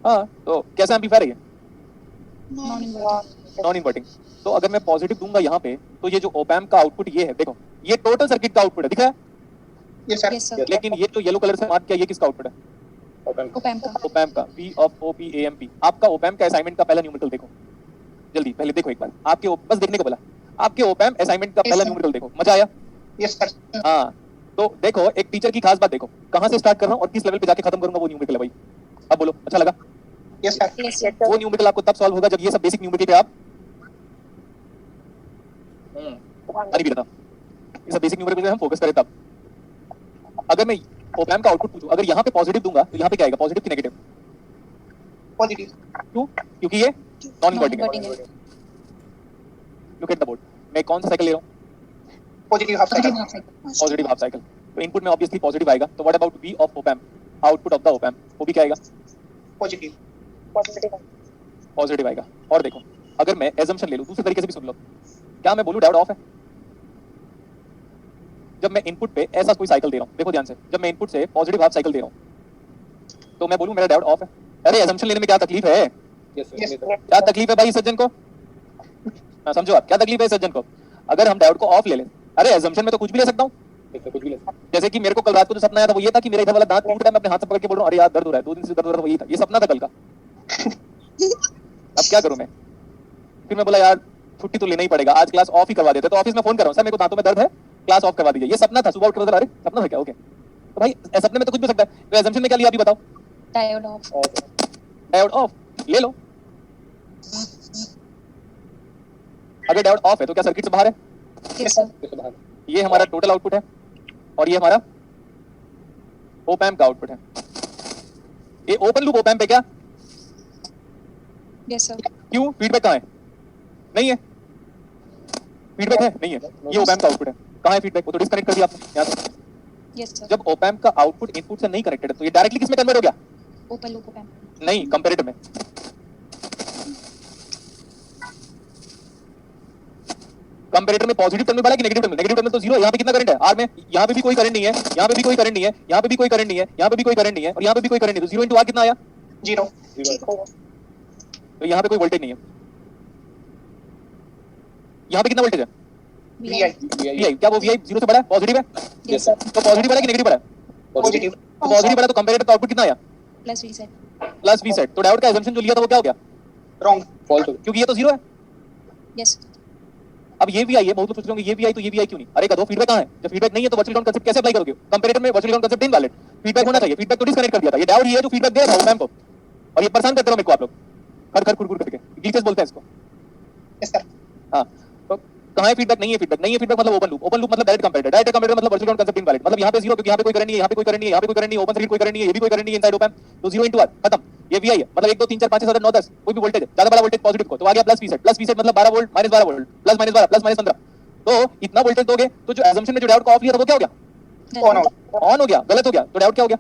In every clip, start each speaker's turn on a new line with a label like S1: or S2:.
S1: हाँ, तो कैसा एम्पलीफायर है ये?
S2: Non
S1: non inverting. तो अगर मैं पॉजिटिव दूंगा यहाँ पे, तो ये जो ओप एम्प का आउटपुट ये है, देखो ये टोटल सर्किट का आउटपुट है, दिख रहा है?
S2: यस सर
S1: लेकिन ये जो येलो कलर से मार्क किया, ये किसका आउटपुट है?
S2: ओपैम्प का
S1: ओप एम्प का, P ऑफ OPAMP। आपका ओप एम्प का असाइनमेंट का पहला न्यूमेरिकल देखो, जल्दी पहले देखो एक बार, आपके बस देखने को बोला, आपके ओप एम्प असाइनमेंट का पहला न्यूमेरिकल देखो, मजा आया?
S2: यस सर
S1: हाँ, तो देखो एक टीचर की खास बात देखो, कहाँ से स्टार्ट कर रहा हूँ और किस लेवल पे जाके खत्म करूंगा, वो न्यूमेरिकल है भाई। अब बोलो, अच्छा लगा?
S2: यस सर
S1: वो न्यूमेरिकल आपको तब सॉल्व होगा जब ये सब बेसिक न्यूमेरिकल पे आप अरे भी बताओ, ये सब बेसिक न्यूमेरिकल पे हम फोकस करें तब। अगर मैं ओप एम्प का आउटपुट पूछूं, अगर यहाँ पे पॉजिटिव दूंगा तो यहाँ पे क्या आएगा, पॉजिटिव की नेगेटिव?
S2: पॉजिटिव
S1: क्यों? क्योंकि ये नॉन इन्वर्टिंग है। लुक एट द बोर्ड, मैं कौन सा साइकिल ले रहा हूँ?
S2: Positive half cycle
S1: positive half cycle. तो इनपुट में ऑब्वियसली पॉजिटिव आएगा, तो what about V of op amp, output of the op amp, वो भी क्या आएगा?
S2: पॉजिटिव
S1: पॉजिटिव आएगा। और देखो, अगर मैं एजम्पशन ले लूं, दूसरे तरीके से भी सुन लो, क्या मैं बोलूं डायोड ऑफ है? जब मैं इनपुट पे ऐसा कोई साइकिल दे रहा हूं, देखो ध्यान से, जब मैं इनपुट से पॉजिटिव हाफ साइकिल दे रहा हूं, तो मैं बोलूं मेरा डायोड ऑफ है? अरे एजम्पशन लेने में क्या तकलीफ है? क्या तकलीफ है भाई सज्जन को? हाँ, समझो आप, क्या तकलीफ है सज्जन को? अगर हम डायोड को ऑफ ले लें, अरे एजम्पशन में तो कुछ भी ले सकता हूँ। जैसे कि मेरे को कल रात को जो सपना आया था वो ये था कि मेरा इधर वाला दांत टूट रहा है, मैं अपने हाथ से पकड़ के बोल रहा हूँ अरे यार दर्द हो रहा है, 2 दिन से दर्द हो रहा है, वही था, ये सपना था कल का। अब क्या करूं मैं? फिर मैं बोला यार छुट्टी तो लेना ही पड़ेगा, आज क्लास ऑफ ही करवा देते। तो ऑफिस में फोन कर रहा हूं, सर मेरे को दांतों में दर्द है, क्लास ऑफ करवा दीजिए। ये सपना था, सुबह उठ कर अरे सपना था क्या? ओके, तो भाई सपने में तो कुछ भी हो सकता है, तो एजम्पशन में क्या लिया अभी बताओ?
S2: डायोड ऑफ
S1: डायोड ऑफ ले लो। अगर डायोड ऑफ है तो क्या सर्किट से बाहर है?
S2: यस सर
S1: ये हमारा टोटल आउटपुट है और ये हमारा ओप एम्प का आउटपुट है। ये ओपन लूप ओप एम्प है क्या?
S2: यस सर
S1: क्यों? फीडबैक कहाँ है? नहीं है। फीडबैक है? नहीं है। ये ओप एम्प का आउटपुट है। कहाँ है फीडबैक? वो तो डिस्कनेक्ट कर दिया आपने यहाँ से।
S2: यस सर
S1: जब ओप एम्प का आउटपुट इनपुट से नहीं कनेक्टेड है तो ये डायरेक्टली किस में कन्वर्ट हो गया?
S2: ओपन लूप ओपैम्प
S1: नहीं, कंपैरेटर में। कंपैरेटर में पॉजिटिव टर्मिनल वाला कि नेगेटिव टर्मिनल? नेगेटिव टर्मिनल तो जीरो है। यहाँ पे कितना करंट है? आर में। यहाँ पे भी कोई करंट नहीं है, यहाँ पे भी कोई करंट नहीं है, यहाँ पे भी कोई करंट नहीं है, यहाँ पे भी कोई करंट नहीं है और यहाँ पे भी कोई करंट नहीं है। तो 0 × R कितना आया?
S2: 0
S1: तो यहाँ पे कोई वोल्टेज नहीं है। यहाँ पे कितना वोल्टेज है?
S2: VI
S1: VI। क्या वो VI 0 से बड़ा है? पॉजिटिव है?
S2: यस सर
S1: तो पॉजिटिव वाला कि नेगेटिव वाला है?
S2: पॉजिटिव
S1: तो पॉजिटिव वाला तो कंपैरेटर का आउटपुट कितना आया?
S2: Plus V set
S1: plus V set. तो डायोड का assumption जो लिया था वो क्या हो गया?
S2: रॉन्ग
S1: फॉल्स हो गया, क्योंकि ये तो 0 है।
S2: यस
S1: अब ये VI है, बहुत लोग सोच रहे होंगे ये VI तो ये VI क्यों नहीं? अरे कदो फीडबैक कहाँ है? जब फीडबैक नहीं है तो वर्चुअल ग्राउंड कांसेप्ट कैसे अप्लाई करोगे? कंपैरेटर में virtual ground concept invalid, feedback होना चाहिए। फीडबैक तो डिस्कनेक्ट कर दिया था। ये डायोड ही है जो फीडबैक दे रहा है ओपैम्प को, और ये परेशान करते रहो मेरे को आप लोग, खर खर खुर खुर करके ग्लिचेस बोलते हैं इसको।
S2: यस सर
S1: हाँ, तो कहाँ है फीडबैक? नहीं है फीडबैक। नहीं है फीडबैक मतलब ओपन लूप। ओपन लूप मतलब डायरेक्ट कंपैरेटर। डायरेक्ट कंपैरेटर मतलब वर्चुअल ग्राउंड कांसेप्ट इनवैलिड। मतलब यहाँ पे 0 क्योंकि यहाँ पे कोई करंट नहीं है, यहाँ पे कोई करंट नहीं है, यहाँ पे कोई करंट नहीं है, ओपन सर्किट कोई करंट नहीं है, ये भी कोई करंट नहीं है इनसाइड ओपैम्प। तो 0 × R खत्म। ये VI है, मतलब 1 2 3 4 5 6 7 8 9 10 कोई भी वोल्टेज है, ज्यादा बड़ा वोल्टेज पॉजिटिव को, तो आ गया plus V set. Plus V set मतलब 12 volt minus 12 volt, plus minus 12 plus minus 15। तो इतना वोल्टेज दोगे तो जो assumption में जो डायोड को ऑफ लिया था वो क्या हो गया?
S2: ऑन
S1: ऑन हो गया। गलत हो गया। तो डायोड क्या हो गया?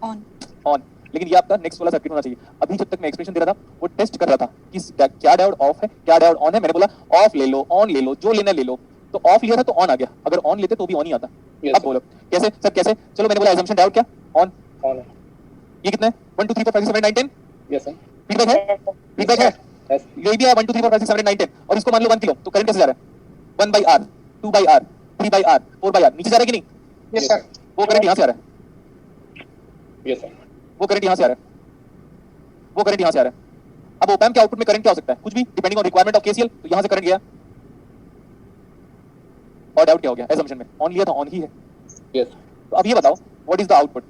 S2: On
S1: on. लेकिन ये आपका नेक्स्ट वाला सर्किट होना चाहिए। अभी जब तक मैं एक्सप्रेशन दे रहा था वो टेस्ट कर रहा था कि क्या डायोड ऑफ है, क्या डायोड ऑन है। मैंने बोला ऑफ ले लो, ऑन ले लो, जो लेना ले लो। तो ऑफ लिया था तो ऑन आ गया, अगर ऑन लेते तो भी ऑन ही आता। अब बोलो कैसे सर, कैसे? चलो मैंने बोला assumption डायोड क्या ऑन
S3: ऑन है।
S1: ये कितना है? 1 2 3 4 5 6 7 8 9 10
S3: यस सर।
S1: फीडबैक है? फीडबैक है?
S3: यस
S1: यही भी है 1 2 3 4 5 6 7 8 9 10 और इसको मान लो 1 किलो, तो करंट कैसे जा रहा है? 1/R 2/R 3/R 4/R नीचे जा रहा है कि नहीं?
S2: यस सर
S1: वो करंट यहाँ से आ रहा है,
S3: यस सर।
S1: वो करंट यहाँ से आ रहा है, वो करंट यहाँ से आ रहा है। अब ओपैम्प के आउटपुट में करंट क्या हो सकता है? कुछ भी, depending on requirement of KCL। तो यहाँ से करंट गया और डायोड क्या हो गया? assumption में ऑन लिया था, ऑन ही है।
S3: यस
S1: तो अब ये बताओ what is the output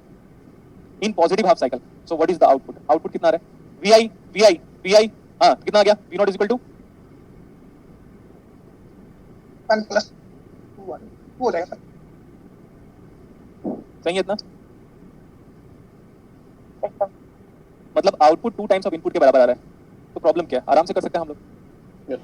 S1: in positive half cycle? So what is the output? Output कितना आ रहा है? VI VI VI हाँ कितना आ गया? V0 is equal to
S2: 1 plus 1 हो जाएगा सर
S1: सही है इतना? मतलब आउटपुट 2 टाइम्स ऑफ इनपुट के बराबर आ रहा है। तो प्रॉब्लम क्या है? आराम से कर सकते हैं हम लोग,
S3: यस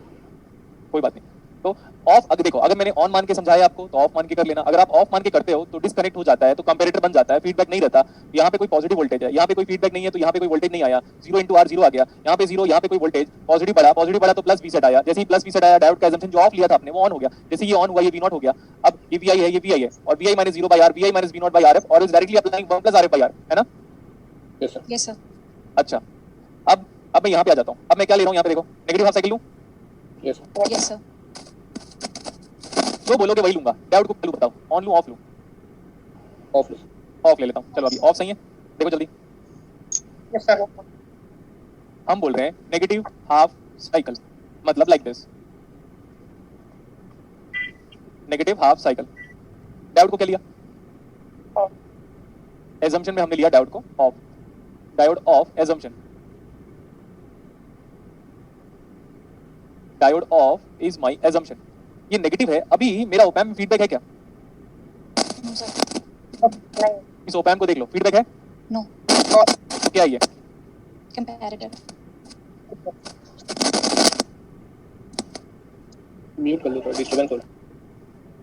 S1: कोई बात नहीं। तो ऑफ, अगर देखो अगर मैंने ऑन मान के समझाया आपको तो ऑफ मान के कर लेना। अगर आप ऑफ मान के करते हो तो डिस्कनेक्ट हो जाता है, तो कंपैरेटर बन जाता है, फीडबैक नहीं रहता। यहाँ पे कोई पॉजिटिव वोल्टेज है, यहाँ पे कोई फीडबैक नहीं है, तो यहाँ पे कोई वोल्टेज नहीं आया। 0 × R 0 आ गया, यहाँ पे 0, यहाँ पे कोई वोल्टेज पॉजिटिव बढ़ा तो प्लस V सेट आया। जैसे ही प्लस V सेट आया डायोड का assumption जो ऑफ लिया था आपने वो ऑन हो गया। जैसे ये ऑन हुआ ये V0 हो गया। अब ये VI है, ये VI है और VI - 0/R VI - V0/RF और इज डायरेक्टली अप्लाइंग 1 + RF/R है ना?
S3: Yes sir.
S2: यस सर
S1: अच्छा, अब मैं यहाँ पे आ जाता हूँ, अब मैं क्या ले रहा हूँ यहाँ पे देखो, नेगेटिव हाफ साइकिल लूँ,
S3: यस सर
S1: जो बोलोगे वही लूंगा। डायोड को पहले बताओ, ऑन लूँ ऑफ लूँ?
S3: ऑफ
S1: ऑफ ले लेता हूँ, चलो अभी ऑफ सही है, देखो जल्दी।
S2: यस सर
S1: हम बोल रहे हैं नेगेटिव हाफ साइकिल, मतलब like this, negative half cycle. Diode को क्या लिया?
S2: ऑफ
S1: एजम्पशन में हमने लिया डायोड को of, diode off assumption, diode off is my assumption. ये नेगेटिव है, अभी मेरा ओपैम्प में फीडबैक है क्या?
S3: नो सर
S2: नहीं
S1: इस ओपैम्प को देख लो, फीडबैक है?
S3: नो
S1: तो क्या है ये?
S3: कंपैरेटिव
S2: म्यूट कर लो तो डिस्टर्बेंस हो रहा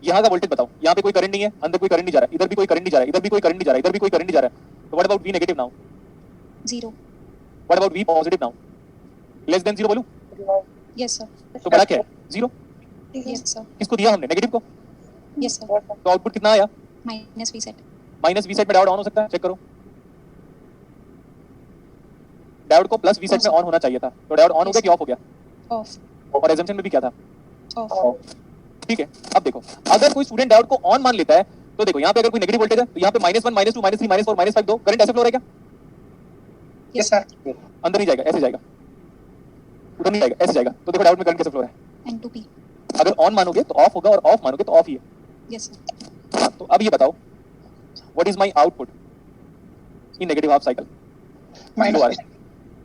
S1: यहाँ का वोल्टेज बताओ, यहाँ पे कोई करंट नहीं है, अंदर कोई करंट नहीं जा रहा है, इधर भी कोई करंट नहीं जा रहा है, इधर भी कोई करंट नहीं जा रहा है, इधर भी कोई करंट नहीं जा रहा है, तो what about V negative now?
S3: Zero
S1: what about V positive now? Less than zero बोलूं?
S2: है।
S3: यस सर
S1: तो बड़ा क्या है? जीरो।
S3: यस सर
S1: किसको दिया हमने? नेगेटिव को।
S3: यस सर
S1: तो आउटपुट कितना आया?
S3: Minus V set
S1: minus V set में डायोड ऑन हो सकता है, चेक करो। डायोड को प्लस वी सेट में ऑन होना चाहिए था, तो डायोड ऑन हो गया कि ऑफ हो गया?
S3: ऑफ
S1: और एजम्पशन में भी क्या था?
S3: ऑफ
S1: ठीक है, अब देखो, अगर कोई स्टूडेंट डायोड को ऑन मान लेता है, तो देखो यहाँ पे अगर कोई नेगेटिव वोल्टेज है, तो यहाँ पे -1 -2 -3 -4 -5 2 करंट ऐसे फ्लो हो रहा है क्या?
S2: यस सर
S1: अंदर नहीं जाएगा, ऐसे जाएगा, उधर नहीं जाएगा, ऐसे जाएगा। तो देखो डायोड में करंट कैसे फ्लो हो रहा है।
S3: एन टू पी
S1: अगर ऑन मानोगे तो ऑफ होगा, और ऑफ मानोगे तो ऑफ ही है।
S3: यस सर
S1: हाँ, तो अब ये बताओ, what is my output in negative half cycle?
S2: Minus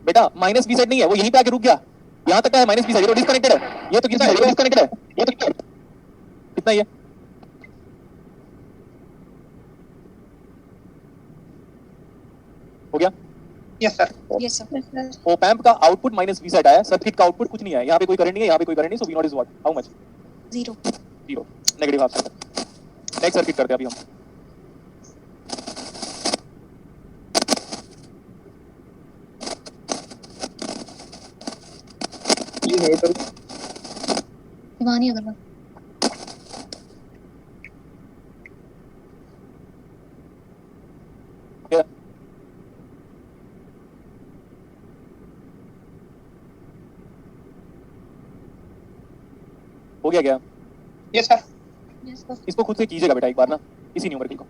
S1: बेटा माइनस वी सेट नहीं है, वो यहीं पे आके रुक गया, यहाँ तक का है माइनस वी सेट, ये तो डिस्कनेक्टेड है, ये तो कितना है? ये डिस्कनेक्टेड है, ये तो कितना ये? हो गया?
S2: Yes sir
S3: yes sir
S1: op-amp का आउटपुट माइनस वी सेट आया, सर्किट का आउटपुट कुछ नहीं है, यहाँ पे कोई करंट नहीं है, यहाँ पे कोई करंट नहीं, so V naught is what, how much?
S3: Zero
S1: zero, negative half cycle. Next circuit करते हैं अभी हम।
S2: प्लीज नोट करो
S3: हिमानी अग्रवाल
S1: क्या? हो गया क्या?
S2: यस सर
S3: यस सर
S1: इसको खुद से कीजिएगा बेटा एक बार ना, इसी न्यूमेरिकल को।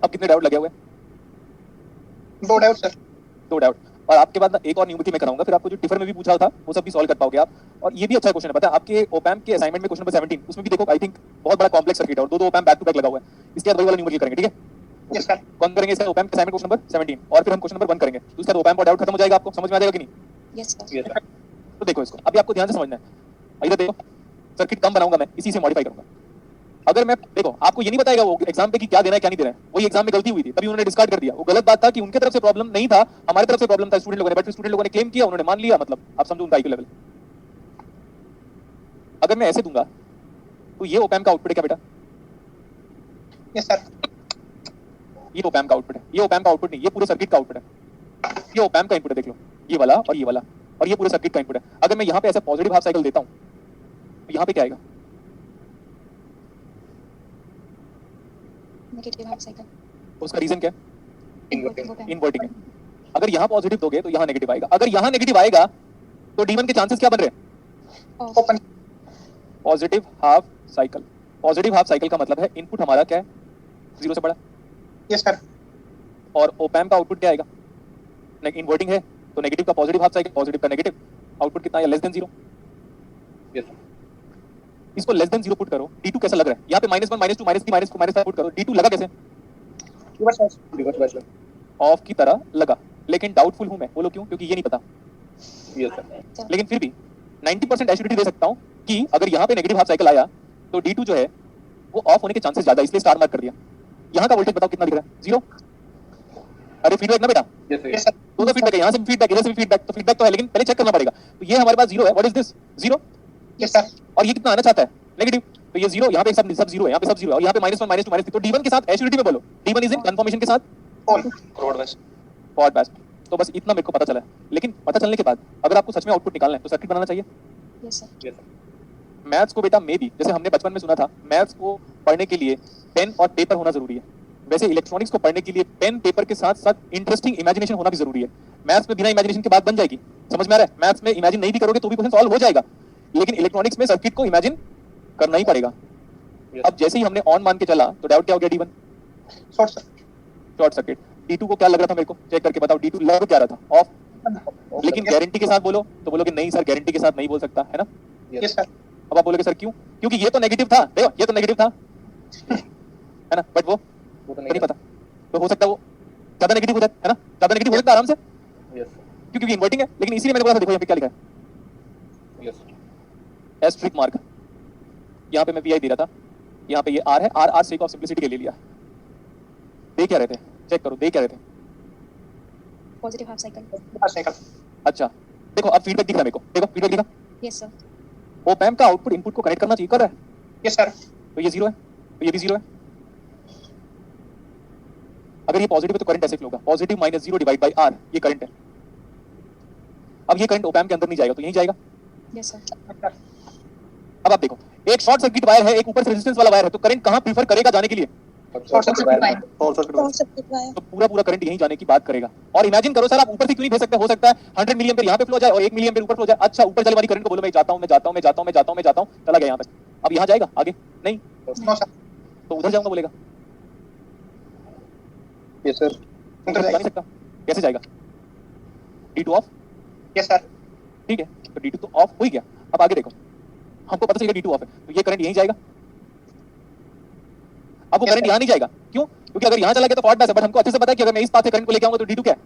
S1: अब कितने डाउट लगे हुए हैं?
S2: 2 डाउट सर
S1: दो डाउट। और आपके बाद ना एक और न्यूमेरिकल मैं कराऊंगा, फिर आपको जो टिफर में भी पूछा था वो सब भी सॉल्व कर पाओगे आप। और ये भी अच्छा क्वेश्चन है, पता है आपके ओपैम्प के असाइनमेंट में क्वेश्चन नंबर 17, उसमें भी देखो आई थिंक बहुत बड़ा कॉम्प्लेक्स सर्किट है और दो ओपैम्प बैक टू बैक लगा हुआ है। इसके बाद वही वाला न्यूमेरिकल करेंगे, ठीक है?
S2: यस सर
S1: कौन करेंगे इसका? ओपैम्प के असाइनमेंट क्वेश्चन नंबर 17, और फिर हम क्वेश्चन नंबर 1 करेंगे, तो उसके बाद ओपैम्प और डाउट खत्म हो जाएगा। आपको समझ में आ जाएगा कि नहीं?
S3: यस सर
S2: यस सर
S1: तो देखो इसको अभी आपको ध्यान से समझना है। इधर देखो, सर्किट कम बनाऊंगा मैं, इसी से मॉडिफाई करूंगा। अगर मैं देखो आपको ये नहीं बताएगा वो एग्जाम पे कि क्या देना है क्या नहीं देना है, वही एग्जाम में गलती हुई थी तभी उन्होंने डिस्कार्ड कर दिया। वो गलत बात था कि उनके तरफ से प्रॉब्लम नहीं था, हमारी तरफ से प्रॉब्लम था स्टूडेंट लोगों ने, बट स्टूडेंट लोगों ने क्लेम किया, उन्होंने मान लिया, मतलब आप समझो उनका आईक्यू लेवल। अगर मैं ऐसे दूंगा तो ये ओपैम्प का आउटपुट है क्या बेटा?
S2: यस सर
S1: ये ओपैम्प का आउटपुट है, ये ओपैम्प का आउटपुट नहीं, ये पूरे सर्किट का आउटपुट है। ये ओपैम्प का इनपुट है, देख लो ये वाला और ये वाला, और ये पूरे सर्किट का इनपुट है। अगर मैं यहाँ पे ऐसा पॉजिटिव हाफ साइकिल देता हूँ तो यहाँ पे क्या आएगा?
S3: नेगेटिव हाफ साइकिल
S1: उसका रीजन क्या है?
S3: इनवर्टिंग
S1: इनवर्टिंग है। अगर यहाँ पॉजिटिव दोगे तो यहाँ नेगेटिव आएगा, अगर यहाँ नेगेटिव आएगा तो D1 के चांसेस क्या बन रहे हैं?
S3: Of
S2: open
S1: positive half cycle. Positive half cycle का मतलब है इनपुट हमारा क्या है? 0 से बड़ा।
S2: यस सर
S1: और ओपैम्प का आउटपुट क्या आएगा? इनवर्टिंग है तो नेगेटिव का पॉजिटिव हाफ साइकिल, पॉजिटिव का नेगेटिव, आउटपुट कितना है? Less than 0।
S2: यस सर
S1: इसको लेस देन 0 पुट करो, D2 कैसा लग रहा है? यहाँ पे -1 -2 -3 -4 -5 पुट करो, D2 लगा कैसे?
S2: रिवर्स बैच
S1: ऑफ की तरह लगा, लेकिन डाउटफुल हूं मैं। बोलो क्यों? क्योंकि ये नहीं पता।
S2: यस सर
S1: लेकिन फिर भी 90% एश्योरिटी दे सकता हूं कि अगर यहाँ पे नेगेटिव हाफ साइकिल आया तो D2 जो है वो ऑफ होने के चांसेस ज्यादा, इसलिए स्टार मार्क कर दिया। यहाँ का वोल्टेज बताओ कितना दिख रहा है? 0। अरे फीडबैक ना बेटा,
S2: यस सर
S1: दो फीडबैक है, यहाँ से फीडबैक, इधर से फीडबैक, तो फीडबैक तो है लेकिन पहले चेक करना पड़ेगा। तो ये हमारे पास 0 है, what is this? 0।
S2: Yes sir
S1: और ये कितना आना चाहता है? नेगेटिव। तो ये 0, यहाँ पे सब 0 है, यहाँ पे सब 0 है, और यहाँ पे -1 -2 -3। तो D1 के साथ एश्योरिटी में बोलो, D1 इज इन कंफर्मेशन के साथ
S2: ऑन
S1: फॉरवर्ड बैच। तो बस इतना मेरे को पता चला है। लेकिन पता चलने के बाद अगर आपको सच में आउटपुट निकालना है तो सर्किट बनाना चाहिए।
S3: यस सर
S1: मैथ्स को बेटा मे भी, जैसे हमने बचपन में सुना था, मैथ्स को पढ़ने के लिए पेन और पेपर होना जरूरी है, वैसे इलेक्ट्रॉनिक्स को पढ़ने के लिए पेन पेपर के साथ साथ इंटरेस्टिंग इमेजिनेशन होना भी जरूरी है। मैथ्स में बिना इमेजिनेशन के बात बन जाएगी, समझ में आ रहा है? मैथ्स में इमेजिन नहीं भी करोगे तो भी क्वेश्चन सॉल्व हो जाएगा, लेकिन इलेक्ट्रॉनिक्स में सर्किट को इमेजिन करना ही पड़ेगा। अब जैसे ही हमने ऑन मान के चला तो डाउट क्या हो गया? D1
S2: short sir
S1: short circuit. D2 को क्या लग रहा था मेरे को? चेक करके बताओ, D2 लग क्या रहा था? ऑफ। लेकिन गारंटी के साथ बोलो तो बोलोगे नहीं सर, गारंटी के साथ नहीं बोल सकता, है ना?
S2: यस सर
S1: अब आप बोलोगे सर क्यों? क्योंकि ये तो नेगेटिव था, देखो ये तो नेगेटिव था है ना, बट वो तो नहीं पता, तो हो सकता है वो ज्यादा नेगेटिव हो जाए, है ना? ज्यादा नेगेटिव हो सकता है आराम से, क्योंकि इन्वर्टिंग है। लेकिन इसीलिए मैंने बोला था, देखो यहाँ पे क्या लिखा है, एस्ट्रिक मार्क। यहाँ पे मैं VI दे रहा था, यहाँ पे ये R है, R सेक ऑफ सिंपलिसिटी के ले लिया। दे क्या रहे थे? चेक करो, दे क्या रहे थे?
S3: Positive half cycle
S2: half cycle
S1: अच्छा देखो, अब फीडबैक दिख रहा है मेरे को, देखो फीडबैक दिखा।
S3: यस सर
S1: ओप एम्प का आउटपुट इनपुट को कनेक्ट करना चाहिए, कर रहा है,
S2: यस सर
S1: तो ये 0 है, तो ये भी 0 है। अगर ये पॉजिटिव है तो करंट ऐसे फ्लो होगा, पॉजिटिव -0 डिवाइड बाय R, ये करंट है। अब ये करंट ओप एम्प के अंदर नहीं जाएगा तो यहीं जाएगा।
S3: यस सर
S1: अब आप देखो, एक शॉर्ट सर्किट वायर है, एक ऊपर से रेजिस्टेंस वाला वायर है, तो करंट कहां प्रीफर करेगा जाने के लिए?
S2: शॉर्ट सर्किट वायर
S1: तो पूरा करंट यहीं जाने की बात करेगा। और इमेजिन करो सर, आप ऊपर से क्यों नहीं भेज सकते? हो सकता है 100 मिली एम्पीयर यहाँ पे फ्लो जाए और 1 मिली एम्पीयर ऊपर फ्लो जाए। अच्छा, ऊपर चले वाली करंट को बोलो मैं जाता हूं, मैं जाता हूं, मैं जाता हूं, मैं जाता हूं, मैं जाता हूं, चला गया यहाँ पे। अब यहाँ जाएगा आगे? नहीं,
S2: नो सर
S1: तो उधर जाऊंगा बोलेगा,
S2: यस सर
S1: उधर जा नहीं सकता, कैसे जाएगा? D2 ऑफ,
S2: यस सर
S1: ठीक है, तो D2 तो ऑफ हो ही गया। अब आगे देखो, हमको पता चलेगा D2 ऑफ है, तो ये करंट यहीं जाएगा। अब वो करंट यहाँ नहीं जाएगा, क्यों? क्योंकि अगर यहाँ चला गया तो फॉल्ट बैस है, बट हमको अच्छे से पता है कि अगर मैं इस पाथ से करंट को लेके आऊंगा तो D2 क्या है?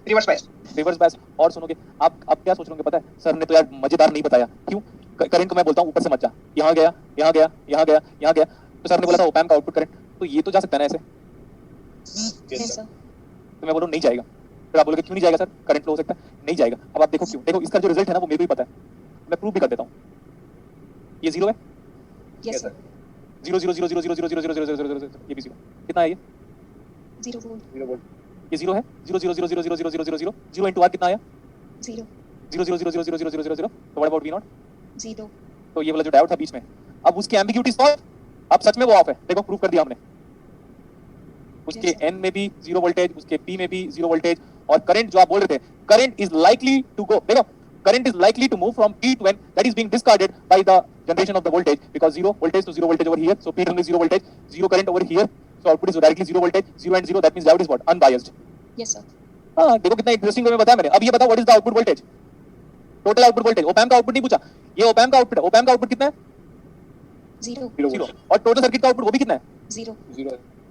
S2: रिवर्स बायस
S1: रिवर्स बैस। और सुनोगे आप, अब क्या सोच रहे होंगे पता है? सर ने तो यार मजेदार नहीं बताया। क्यों? करंट को मैं बोलता हूँ ऊपर से मत जा, यहाँ गया, यहाँ गया, यहाँ गया, यहाँ गया, तो सर ने बोला था ओप एम्प का आउटपुट करंट, तो ये तो जा सकता है ना ऐसे,
S3: यस सर
S1: तो मैं बोलूँ नहीं जाएगा। फिर आप बोलोगे क्यों नहीं जाएगा सर, करंट फ्लो हो सकता है? नहीं जाएगा। अब आप देखो क्यों, देखो इसका जो रिजल्ट है ना वो मेरे को ही पता है, मैं प्रूव भी कर देता हूँ। ये 0 है,
S3: यस सर
S1: 0 0 0 0 0 0 0 0 0 0 0 0, ये भी 0। कितना है ये?
S3: 0 वोल्ट
S1: ये 0 है, 0 0 0 0 0 0 0 0 0 0 इंटू R कितना आया?
S3: 0
S1: 0 0 0 0 0 0 0 0 0। तो व्हाट अबाउट V0?
S3: 0
S1: तो ये वाला जो डायोड था बीच में, अब उसकी एम्बिग्यूटी सॉल्व, अब सच में वो ऑफ है, देखो प्रूव कर दिया हमने। उसके
S3: Yes, sir.
S1: N में भी 0 वोल्टेज, उसके P में भी 0 वोल्टेज, और करंट जो आप बोल रहे थे, current is likely to go, देखो current is likely to move from P to N, that is being discarded by the generation of the voltage, because 0 voltage to 0 voltage over here, so P to N is 0 voltage, 0 current over here, so output is directly 0 voltage, 0 and 0, that means diode is what? Unbiased.
S3: Yes sir
S1: हाँ देखो कितना interesting में बताया मैंने। अब ये बताओ what is the output voltage, total output voltage. Op amp का आउटपुट नहीं पूछा, ये ओप एम्प का आउटपुट है। ओप एम्प का आउटपुट कितना है?
S3: 0
S1: 0। और टोटल सर्किट का आउटपुट वो भी कितना है?
S3: 0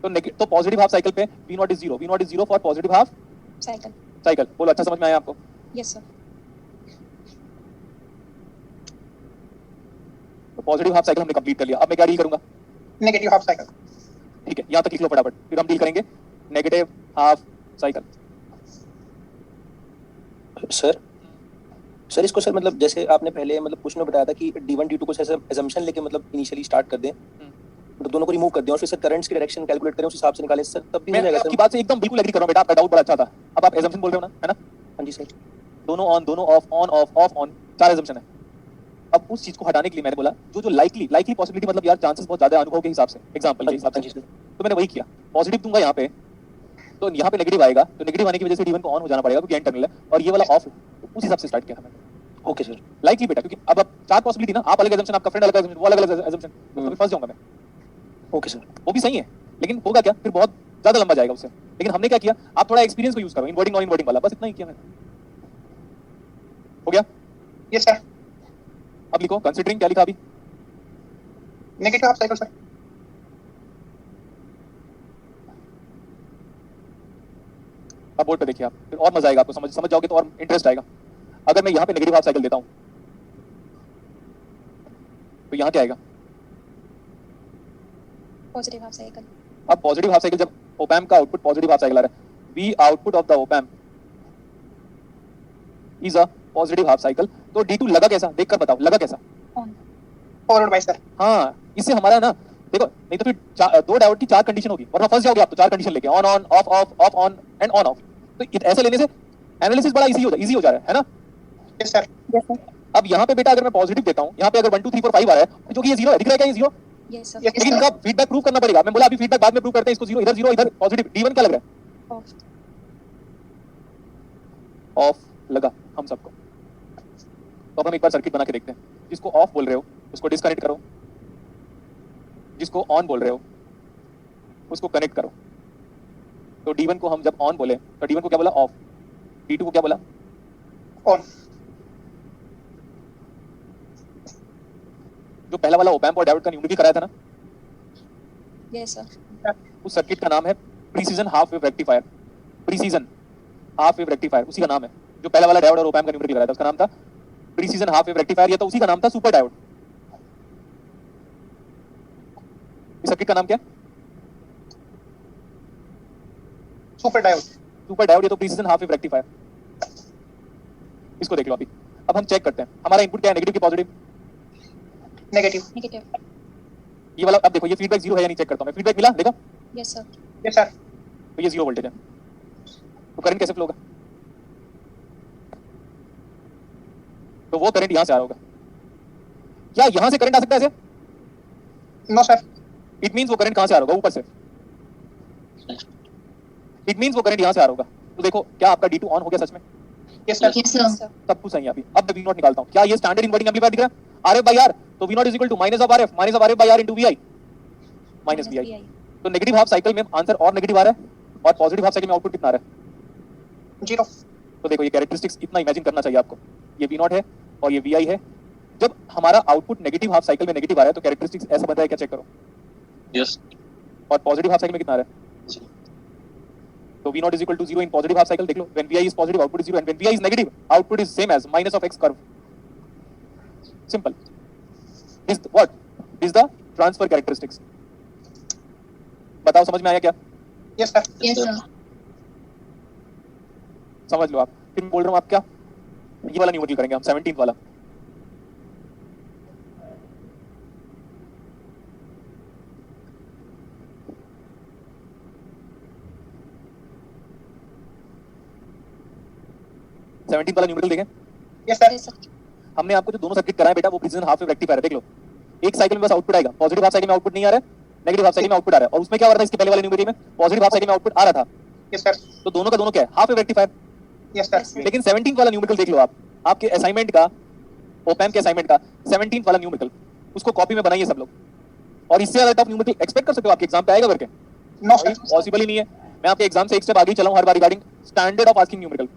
S1: तो तो पॉजिटिव हाफ साइकिल पे V0 is 0, V0 is 0 for positive half
S3: cycle
S1: cycle. बोलो अच्छा समझ में आया आपको?
S3: यस सर
S1: तो पॉजिटिव हाफ साइकिल हमने कंप्लीट कर लिया। अब मैं क्या डील करूंगा?
S2: नेगेटिव हाफ साइकिल
S1: ठीक है, यहाँ तक लिख लो फटाफट, फिर हम डील करेंगे negative half cycle.
S4: Sir sir इसको सर मतलब जैसे आपने पहले मतलब कुछ ने बताया था कि D1 D2 को ऐसे assumption लेके मतलब इनिशियली स्टार्ट कर दें, तो दोनों को रिमूव कर दें और फिर सर करंट्स की डायरेक्शन कैलकुलेट करें, उस हिसाब से निकालें सर, तब भी हो
S1: मैं
S4: जाएगा
S1: आपकी
S4: सर?
S1: बात से एकदम बिल्कुल एग्री कर रहा हूं बेटा, आपका डाउट बड़ा अच्छा था। अब आप assumption बोल रहे हो ना, है ना?
S4: हाँ जी सर।
S1: दोनों ऑन, दोनों of, on off, of on, 4 assumption है। अब उस चीज को हटाने के लिए मैंने बोला जो लाइकली पॉसिबिलिटी, मतलब यार चांसेस बहुत ज्यादा है अनुभव के हिसाब से, एग्जांपल के हिसाब
S4: हाँ
S1: से,
S4: जी सर।
S1: तो मैंने वही किया। पॉजिटिव दूंगा यहाँ पे, तो यहाँ पे नेगेटिव आएगा, तो नेगेटिव आने की वजह से D1 को ऑन हो जाना पड़ेगा क्योंकि एंड टर्मिनल है, और ये वाला ऑफ, तो उस हिसाब से स्टार्ट किया था मैंने।
S4: Okay sir.
S1: लाइकली बेटा, क्योंकि अब 4 पॉसिबिलिटी ना, आप अलग assumption, आपका फ्रेंड अलग assumption, वो अलग assumption, तो मैं फंस जाऊंगा मैं।
S4: Okay sir.
S1: वो भी सही है, लेकिन होगा क्या, फिर बहुत ज्यादा लंबा जाएगा उससे। लेकिन हमने क्या किया, आप थोड़ा एक्सपीरियंस को यूज करो, इनवर्टिंग नॉन इनवर्टिंग वाला, बस इतना ही किया मैंने। हो गया?
S2: यस सर
S1: अब लिखो कंसीडरिंग, क्या लिखा अभी?
S2: नेगेटिव हाफ साइकिल सर
S1: अब बोर्ड पे देखिए आप, फिर और मजा आएगा आपको, समझ जाओगे तो और इंटरेस्ट आएगा। अगर मैं यहाँ पे नेगेटिव हाफ साइकिल देता हूँ तो यहाँ क्या आएगा?
S3: पॉजिटिव हाफ साइकिल
S1: अब पॉजिटिव हाफ साइकिल, जब ओपैम्प का आउटपुट पॉजिटिव हाफ साइकिल आ रहा है, we output of the op-amp is a positive half cycle, तो D2 लगा कैसा, देखकर बताओ लगा कैसा?
S2: Forward bye sir.
S1: हाँ, इससे हमारा ना देखो, नहीं तो फिर दो डायोड की 4 कंडीशन होगी, वरना फंस जाओगे आप तो 4 कंडीशन लेके, on on off of of on and on off. तो ऐसे लेने से एनालिसिस बड़ा इजी हो जा रहा है ना?
S2: Yes sir.
S3: Yes, sir.
S1: अब यहाँ पे बेटा अगर मैं पॉजिटिव देता हूँ, यहाँ पे अगर 1 2 3 4 5 आ रहा है, जो कि ये 0 है, दिख रहा है क्या ये 0?
S3: Yes, sir.
S2: Yes,
S1: लेकिन इनका फीडबैक प्रूव करना पड़ेगा। मैं बोला अभी फीडबैक बाद में प्रूव करते हैं, इसको 0 इधर 0 इधर पॉजिटिव, D1 क्या लग रहा है?
S3: Off.
S1: ऑफ लगा हम सबको। तो अब हम एक बार सर्किट बना के देखते हैं। जिसको ऑफ बोल रहे हो उसको डिस्कनेक्ट करो, जिसको ऑन बोल रहे हो उसको कनेक्ट करो। तो D1 को हम जब ऑन बोले तो D1 को क्या बोला? ऑफ। D2 को क्या बोला?
S2: ऑन।
S1: जो पहला वाला ओपैम्प और डायोड का न्यूमेरिकल कराया था ना,
S3: Yes, sir.
S1: उस सर्किट का नाम है precision half wave rectifier. Precision half wave rectifier उसी का नाम है। जो पहला वाला डायोड और ओपैम्प का न्यूमेरिकल कराया था उसका नाम था प्रीसीजन हाफ वेव रेक्टिफायर, या तो उसी का नाम था सुपर डायोड। इस सर्किट का नाम क्या है?
S2: Super diode.
S1: सुपर डायोड, ये तो प्रीसीजन हाफ वेव रेक्टिफायर। इसको देख लो अभी। अब हम चेक करते हैं हमारा इनपुट क्या है, नेगेटिव की पॉजिटिव?
S2: नेगेटिव।
S3: Negative.
S1: ये वाला अब देखो, ये फीडबैक 0 है या नहीं चेक करता हूं मैं। फीडबैक मिला, देखो
S3: Yes, sir.
S2: Yes sir.
S1: तो ये 0 वोल्टेज है। तो करंट कैसे फ्लो होगा? तो वो करंट यहां से आ रहा होगा। क्या यहां से करंट आ सकता है ऐसे?
S2: No sir.
S1: इट मींस वो करंट कहां से आ रहा होगा? ऊपर से। इट मींस वो करंट यहां से आ रहा होगा। तो देखो क्या आपका D2 ऑन हो गया सच में?
S2: Yes sir.
S3: Yes, sir.
S1: सब कुछ सही है अभी। अब मैं V0 निकालता हूं। क्या ये स्टैंडर्ड इनवर्टिंग एम्पलीफायर दिख रहा है? RF by R, तो V0 is equal to minus of RF by R into VI minus VI। तो नेगेटिव हाफ साइकिल में आंसर और नेगेटिव आ रहा है, और पॉजिटिव हाफ साइकिल में आउटपुट कितना आ रहा है?
S2: 0।
S1: तो देखो ये कैरेक्टरिस्टिक्स इतना इमेजिन करना चाहिए आपको। ये V0 है और ये VI है। जब हमारा आउटपुट नेगेटिव हाफ साइकिल में नेगेटिव आ रहा है तो कैरेक्टरिस्टिक्स ऐसा बन रहा है क्या? चेक करो।
S5: यस।
S1: और पॉजिटिव हाफ साइकिल में कितना आ रहा है? तो V0 is equal to 0 in positive half cycle, देख लो। When VI is positive, output is 0, and when VI is negative, output is same as minus of X curve. Simple. This what? This the transfer characteristics. बताओ समझ में आया क्या?
S2: Yes sir.
S3: Yes, sir.
S1: समझ लो आप। फिर मैं बोल रहा हूँ आप क्या? ये वाला न्यूमेरिकल करेंगे हम, 17th वाला। सेवनटीन वाला न्यूमेरिकल देखें।
S2: Yes sir.
S3: Yes, sir.
S1: हमने आपको जो दोनों सर्किट कराए बेटा वो प्रिसिजन हाफ वेव रेक्टिफायर है। देख लो, एक साइकिल में बस आउटपुट आएगा, पॉजिटिव हाफ साइकिल में आउटपुट नहीं आ रहा है, नेगेटिव हाफ साइकिल में आउटपुट आ रहा है। और उसमें क्या हो रहा था इसके पहले वाले न्यूमेरिकल में? पॉजिटिव हाफ साइकिल में आउटपुट आ रहा था।
S2: Yes sir.
S1: तो दोनों का दोनों क्या है? Half wave rectifier.
S2: Yes sir.
S3: Yes, sir.
S1: लेकिन 17 वाला न्यूमेरिकल देख लो आप, आपके असाइनमेंट का, ओपैम्प के असाइनमेंट का 17 वाला न्यूमेरिकल, उसको कॉपी में बनाइए सब लोग। और इससे ज्यादा टफ न्यूमेरिकल एक्सपेक्ट कर सकते हो आपके एग्जाम पे आएगा करके?
S2: No sir.
S1: पॉसिबल ही नहीं है। मैं आपके एग्जाम से एक स्टेप आगे ही चला हूं हर बार regarding standard of asking numerical.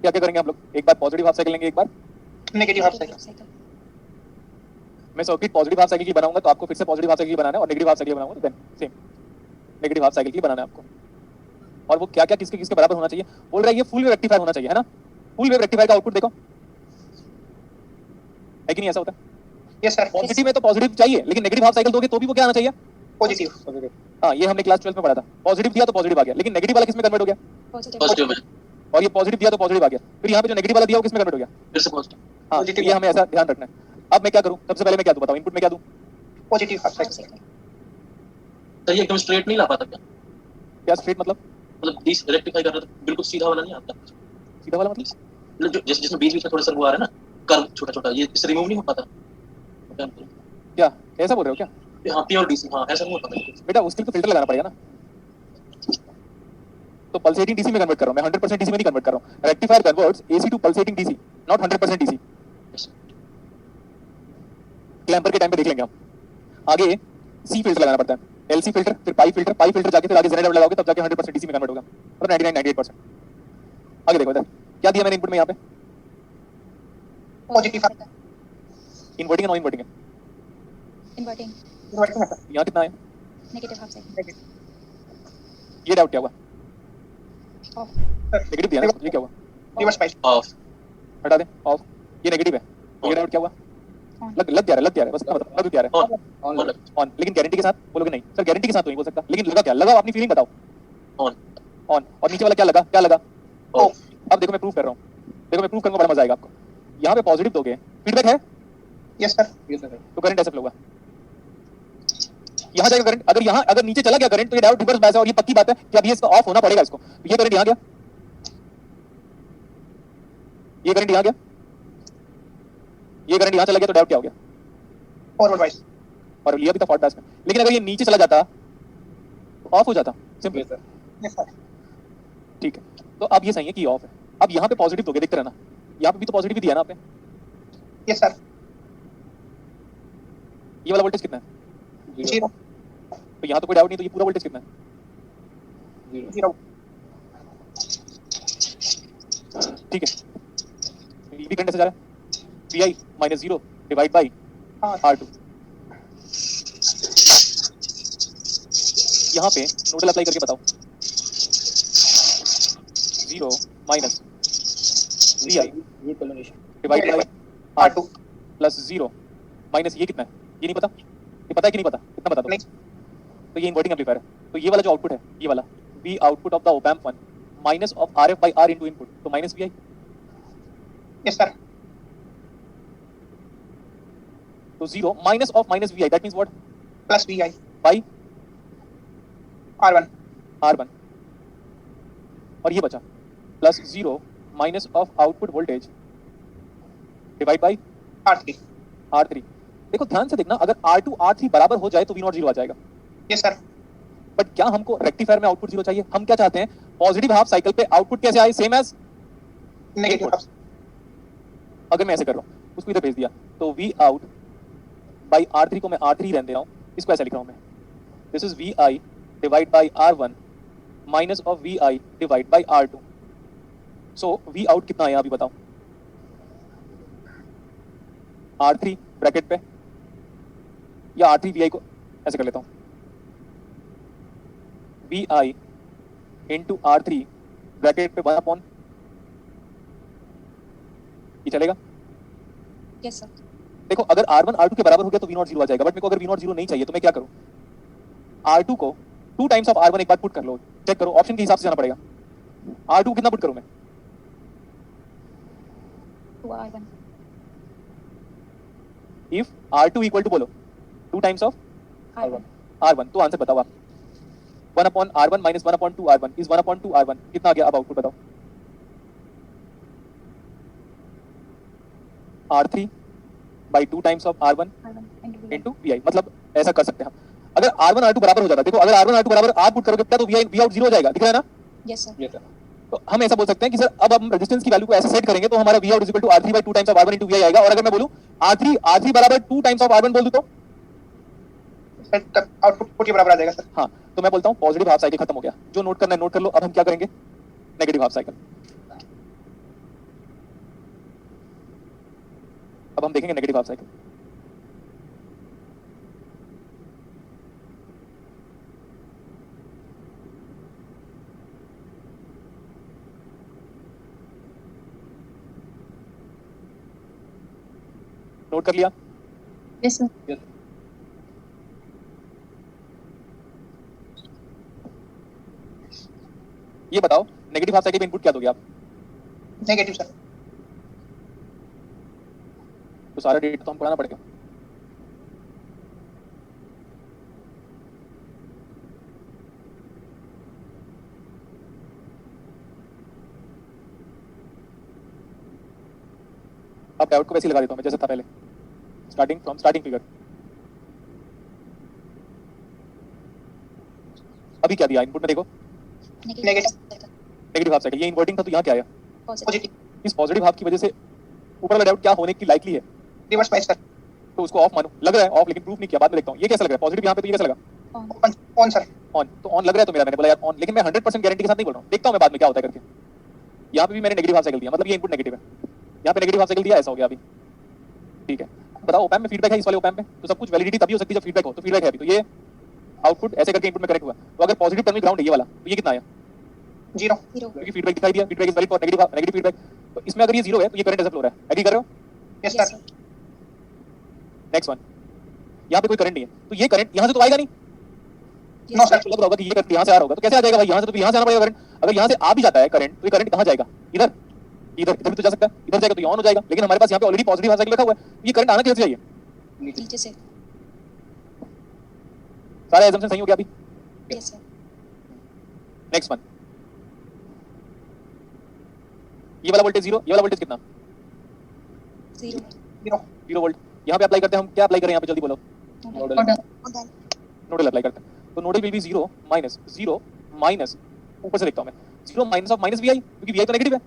S1: क्या क्या करेंगे हम लोग? एक बार पॉजिटिव हाफ साइकिल लेंगे, एक बार
S2: नेगेटिव हाफ साइकिल।
S3: Cycle.
S1: मैं सर्किट पॉजिटिव हाफ साइकिल की बनाऊंगा तो आपको फिर से पॉजिटिव हाफ साइकिल की बनाना है, और नेगेटिव हाफ साइकिल बनाऊंगा तो then same negative half cycle की बनाना है आपको। और वो क्या क्या किसके किसके बराबर होना चाहिए? बोल रहा है ये फुल वेव रेक्टिफायर होना चाहिए, है ना? फुल वेव रेक्टिफायर का आउटपुट देखो है कि नहीं, ऐसा होता है?
S2: Yes sir.
S1: पॉजिटिव में तो पॉजिटिव चाहिए, लेकिन नेगेटिव हाफ साइकिल दोगे तो भी वो क्या आना चाहिए?
S2: पॉजिटिव।
S1: हाँ, ये हमने क्लास 12 में पढ़ा था। पॉजिटिव दिया तो पॉजिटिव आ गया, लेकिन नेगेटिव वाला किस में कन्वर्ट हो गया?
S3: Positive.
S5: पॉजिटिव में
S1: और ये पॉजिटिव दिया तो पॉजिटिव आ गया। फिर यहाँ पे जो नेगेटिव वाला दिया वो किस में कन्वर्ट हो गया?
S5: फिर से पॉजिटिव।
S1: हाँ, तो
S2: Positive
S1: ये हमें ऐसा ध्यान रखना है। अब मैं क्या करूँ? सबसे पहले मैं क्या दूं बताओ? इनपुट में क्या दूं?
S2: Positive half
S3: Half
S2: cycle.
S3: cycle.
S5: सही एकदम स्ट्रेट नहीं ला पाता क्या?
S1: क्या स्ट्रेट मतलब?
S5: मतलब बीच रेक्टिफाई कर रहा था, बिल्कुल सीधा वाला नहीं आता।
S1: सीधा वाला मतलब?
S5: मतलब जो जिसमें बीच बीच में थोड़ा सा वो आ रहा है ना, कर्व छोटा छोटा, ये इससे रिमूव नहीं हो पाता।
S1: क्या ऐसा बोल रहे हो क्या?
S5: हाँ प्योर डीसी, हाँ ऐसा नहीं होता मेरे
S1: बेटा उसके लिए तो फिल्टर लगाना पड़ेगा ना। तो पल्सेटिंग डीसी में कन्वर्ट कर रहा हूं मैं, 100% डीसी में नहीं कन्वर्ट कर रहा हूं। Rectifier converts AC to pulsating DC, not 100% DC. Clamper के टाइम पे देख लेंगे हम। आगे सी फिल्टर लगाना पड़ता है, एलसी फिल्टर, फिर पाई फिल्टर जाके फिर आगे जेनेरेटर लगाओगे तब जाके 100% डीसी में कन्वर्ट होगा, मतलब 99-98%। आगे देखो इधर क्या दिया मैंने इनपुट में, यहाँ पे
S2: पॉजिटिव
S1: इन्वर्टिंग है नॉन इन्वर्टिंग है?
S3: Inverting.
S2: इन्वर्टिंग है सर।
S1: यहाँ कितना है?
S3: Negative half cycle.
S1: ये डाउट क्या हुआ?
S3: Off.
S1: नेगेटिव दिया ना, ये क्या हुआ?
S2: Reverse bias
S5: of.
S1: हटा दे ऑफ, ये नेगेटिव है तो ये डाउट क्या हुआ?
S3: On.
S1: लग जा रहा है बस इतना बताओ, लग क्या रहा है?
S5: ऑन
S1: ऑन, लेकिन गारंटी के साथ बोलोगे नहीं सर, गारंटी के साथ तो नहीं बोल सकता, लेकिन लगा क्या? लगाओ अपनी फीलिंग बताओ।
S5: ऑन
S1: ऑन, और नीचे वाला क्या लगा?
S5: ऑफ।
S1: अब देखो मैं प्रूफ कर रहा हूँ, देखो मैं प्रूफ करूंगा, बड़ा मजा आएगा आपको। यहाँ पे पॉजिटिव दोगे, फीडबैक है
S2: यस सर।
S1: तो करंट ऐसे फ्लो होगा। यहाँ जाएगा करंट, अगर नीचे चला गया करंट तो ये डायोड रिवर्स बायस है, और ये पक्की बात है कि अब ये इसका ऑफ होना पड़ेगा इसको। तो ये करंट यहाँ गया, ये करंट यहाँ गया, ये करंट यहाँ चला गया, तो डायोड क्या हो गया?
S2: फॉरवर्ड बाइस।
S1: और ये भी था फॉरवर्ड बायस में, लेकिन अगर ये नीचे चला जाता तो ऑफ हो जाता, सिंपल।
S2: Yes sir.
S1: ठीक है, तो अब ये सही है कि ऑफ है। अब यहाँ पे पॉजिटिव दोगे, देखते रहना, यहाँ पे भी तो पॉजिटिव ही दिया ना आपने।
S2: Yes sir.
S1: ये वाला वोल्टेज कितना है?
S2: 0
S1: तो यहाँ तो कोई डाउट नहीं, तो ये पूरा वोल्टेज कितना है?
S2: 0
S1: ठीक है, ये भी करंट ऐसे जा रहा है, VI माइनस 0 डिवाइड बाई
S2: हाँ
S1: R2। यहाँ पे नोडल अप्लाई करके बताओ, 0 minus VI divide by
S2: R2
S1: plus 0 minus ये कितना है? ये नहीं पता? ये पता है कि नहीं पता? कितना बता दो?
S2: नहीं।
S1: तो ये इन्वर्टिंग एम्पलीफायर है, तो ये वाला जो आउटपुट है, ये वाला V output of the op amp 1 minus of RF by R into input, तो माइनस VI।
S2: Yes sir.
S1: तो 0 minus of minus VI, that means what?
S2: Plus VI
S1: by
S2: R1
S1: R1, और ये बचा plus 0 minus of output voltage divide by
S2: R3
S1: R3। देखो ध्यान से देखना, अगर R2 R3 बराबर हो जाए तो V0 0 आ जाएगा।
S2: Yes sir.
S1: बट क्या हमको रेक्टिफायर में आउटपुट 0 चाहिए? हम क्या चाहते हैं? पॉजिटिव हाफ साइकिल पे आउटपुट कैसे आए? Same as
S2: negative half.
S1: अगर मैं ऐसे कर रहा हूँ, उसको इधर भेज दिया, तो V आउट बाई R3 को मैं R3 रहने दे रहा हूँ, इसको ऐसे लिख रहा हूँ मैं, this is VI divide by R1 minus of VI divide by R2। So V out कितना आया अभी बताओ? R3 ब्रैकेट पे, या R3 VI को ऐसे कर लेता हूँ, VI इंटू R3 ब्रैकेट पे 1 अपॉन, ये चलेगा?
S3: Yes, sir.
S1: देखो अगर R1 R2 के बराबर हो गया तो V0 0 आ जाएगा, बट मेरे को अगर V0 0 नहीं चाहिए तो मैं क्या करूं? R2 को 2 टाइम्स ऑफ R1 एक बार पुट कर लो, चेक करो, ऑप्शन के हिसाब से जाना पड़ेगा। R2 को कितना पुट करूं मैं?
S3: 2R1.
S1: If R2 equal to बोलो 2 टाइम्स ऑफ
S3: R1.
S1: R1, तो आंसर बताओ आप। 1 upon R1 minus 1 upon 2 R1 is 1 upon 2 R1, कितना आ गया? अब आउटपुट बताओ। R3 by 2 times of R1
S3: R1 into V1.
S1: Into VI, मतलब ऐसा कर सकते हैं हम। अगर R1 R2 बराबर हो जाता, देखो अगर R1 R2 बराबर आप पुट करोगे तो V आउट 0 हो जाएगा, दिख रहा है ना?
S3: Yes, sir.
S1: तो हम ऐसा बोल सकते हैं कि सर अब हम रेजिस्टेंस की वैल्यू को ऐसे सेट करेंगे तो हमारा V out is equal to R3 by 2 times of R1 into VI आएगा। और अगर मैं बोलूं R3 बराबर 2 टाइम्स ऑफ R1 बोल दूं तो
S2: आउटपुट के बराबर आ जाएगा सर।
S1: हाँ, तो मैं बोलता हूं पॉजिटिव हाफ साइकिल खत्म हो गया। जो नोट करना है नोट कर लो। अब हम क्या करेंगे? Negative half cycle. अब हम देखेंगे नेगेटिव हाफ साइकिल। नोट कर लिया?
S3: Yes, sir.
S1: ये बताओ नेगेटिव हाफ साइकिल में इनपुट क्या दोगे आप?
S2: Negative sir.
S1: तो सारा डेटा तो हम पढ़ाना पड़ेगा। अब डायोड को वैसे ही लगा देता हूं मैं जैसे था पहले, स्टार्टिंग फ्रॉम स्टार्टिंग फिगर। अभी क्या दिया इनपुट में देखो, नेगेटिव हाफ साइकिल, ये इन्वर्टिंग था तो यहाँ क्या आया
S3: पॉजिटिव।
S1: इस पॉजिटिव हाफ की वजह से ऊपर वाला डायोड क्या होने की लाइकली है,
S2: रिवर्स बायस सर,
S1: तो उसको ऑफ मानो, लग रहा है ऑफ, लेकिन प्रूफ नहीं किया, बाद में देखता हूँ। ये कैसा लग रहा है पॉजिटिव यहाँ पे, तो ये कैसा लगा
S3: ऑन।
S2: ऑन सर,
S1: ऑन, तो ऑन लग रहा है तो मेरा, मैंने बोला यार ऑन, लेकिन मैं 100% गारंटी के साथ नहीं बोल रहा हूँ, देखता हूँ मैं बाद में क्या होता है करके। यहाँ पे भी मैंने नेगेटिव हाफ साइकिल दिया, मतलब ये इनपुट नेगेटिव है, यहाँ पे नेगेटिव हाफ साइकिल दिया, ऐसा हो गया अभी, ठीक है। बताओ ओपैम्प में फीडबैक है, इस वाले ओपैम्प में तो सब कुछ वैलिडिटी तभी हो सकती है जब फीडबैक हो, तो फीडबैक है अभी, तो ये आउटपुट ऐसे करके इनपुट में कनेक्ट हुआ, तो अगर पॉजिटिव टर्मिनल ग्राउंड है ये वाला, तो ये कितना आया,
S2: 0,
S1: क्योंकि फीडबैक दिखाई दिया, feedback is valid for negative feedback, तो इसमें अगर ये 0 है तो ये करंट ऐसा फ्लो रहा है, एग्री कर रहे हो?
S2: Yes
S3: yes
S2: sir,
S3: sir.
S1: Next one, यहाँ पे कोई करंट नहीं है, तो ये करंट यहाँ से तो आएगा नहीं,
S2: नो सर,
S1: आपको लग रहा होगा कि ये करंट यहाँ से आ रहा होगा, तो कैसे आ जाएगा भाई, यहाँ से तो यहाँ से आना पड़ेगा करंट, अगर यहाँ से आ भी जाता है करंट तो ये करंट कहाँ जाएगा, इधर इधर इधर भी तो जा सकता है, इधर जाएगा तो ये ऑन हो जाएगा, लेकिन हमारे पास यहाँ पे ऑलरेडी पॉजिटिव हाफ साइकिल रखा हुआ है, ये करंट आना कैसे चाहिए,
S3: नीचे से।
S1: सारा एजम्पशन सही हो गया अभी।
S3: Yes sir.
S1: नेक्स्ट वन, ये वाला वोल्टेज 0, ये वाला वोल्टेज कितना,
S3: 0
S1: 0 वोल्ट, यहाँ पे अप्लाई करते हैं हम, क्या अप्लाई करें यहाँ पे जल्दी बोलो,
S3: नोडल।
S1: नोडल अप्लाई करते हैं, तो नोडल विल बी 0 माइनस, ऊपर से देखता हूँ मैं, 0 माइनस ऑफ माइनस vi, क्योंकि vi तो नेगेटिव है,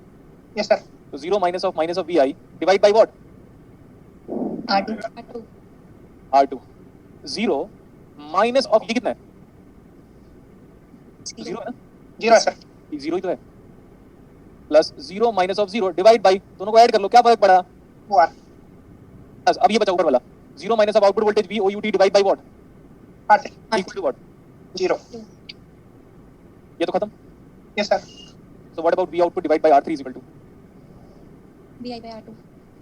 S2: यस सर,
S1: तो 0 minus of vi divide by what,
S3: R2
S1: R2, 0 minus of ये कितना है, 0 है ना,
S2: 0 है सर,
S1: ये 0 ही तो है, plus 0 minus of 0 divide by, दोनों को ऐड कर लो, क्या फर्क पड़ा,
S2: वो आर,
S1: बस अब ये बचा ऊपर वाला, 0 minus of output voltage VOUT divide by what,
S2: R
S1: equal to what,
S2: 0,
S1: ये तो खत्म,
S2: yes sir,
S1: so what about V output divide by R3 is equal to
S3: VI by R2।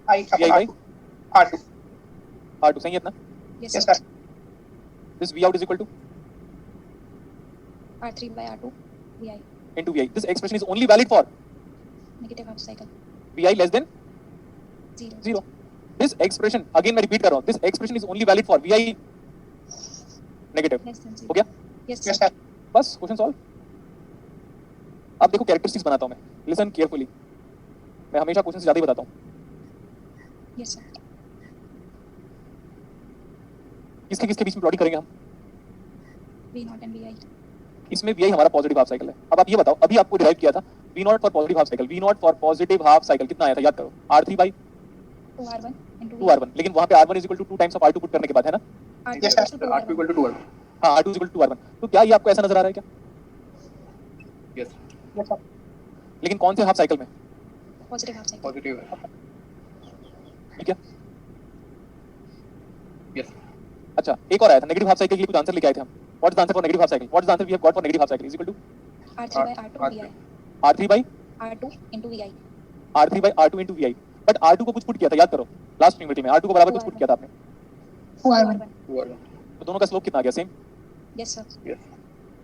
S2: I
S1: VI by
S2: R2,
S1: R2, सही है इतना,
S3: yes
S2: yes
S3: sir.
S2: Sir,
S1: this V out is equal to
S3: R3 by R2 VI।
S1: into VI, this expression is only valid for
S3: negative half cycle.
S1: VI less than
S3: 0
S1: 0, this expression again मैं repeat कर रहा हूँ, this expression is only valid for VI negative,
S3: less than 0।
S1: हो गया,
S3: yes
S2: yes
S3: sir.
S2: Sir,
S1: बस question solve. अब देखो characteristics बनाता हूँ मैं, लिसन केयरफुली, मैं हमेशा क्वेश्चन से ज्यादा ही बताता हूँ,
S3: यस सर।
S1: किसके किसके बीच में प्लॉटिंग करेंगे हम,
S3: V0 and VI।
S1: इसमें VI हमारा पॉजिटिव हाफ साइकिल है, अब आप ये बताओ, अभी आपको डिराइव किया था V0 for positive half cycle, V0 for positive half cycle कितना आया था याद करो, R3 by
S3: 2R1 into
S1: 2R1, लेकिन वहाँ पे R1 is equal to 2 times of R2 put करने के बाद है ना,
S3: R2
S2: Yes, sir.
S3: equals to 2R1।
S2: to 1,
S1: हाँ R2 is equal to 2R1, तो क्या ये आपको ऐसा नजर आ रहा है क्या,
S2: यस सर,
S1: लेकिन कौन से हाफ साइकिल में,
S3: पॉजिटिव हाफ साइकिल।
S2: पॉजिटिव है,
S1: ठीक है,
S2: यस,
S1: अच्छा एक और आया था नेगेटिव हाफ साइकिल के लिए, कुछ आंसर लेके आए थे हम, what is the answer for negative half cycle, what is the answer we have got for negative half cycle is equal to
S3: R3 by R2 VI।
S1: R3 by
S3: R2 into VI।
S1: R3 by R2 into VI, but R2 को कुछ put किया था याद करो, last unit में R2 को बराबर कुछ पुट किया था आपने,
S3: 2R1।
S1: तो दोनों का स्लोप कितना आ गया सेम,
S3: यस सर।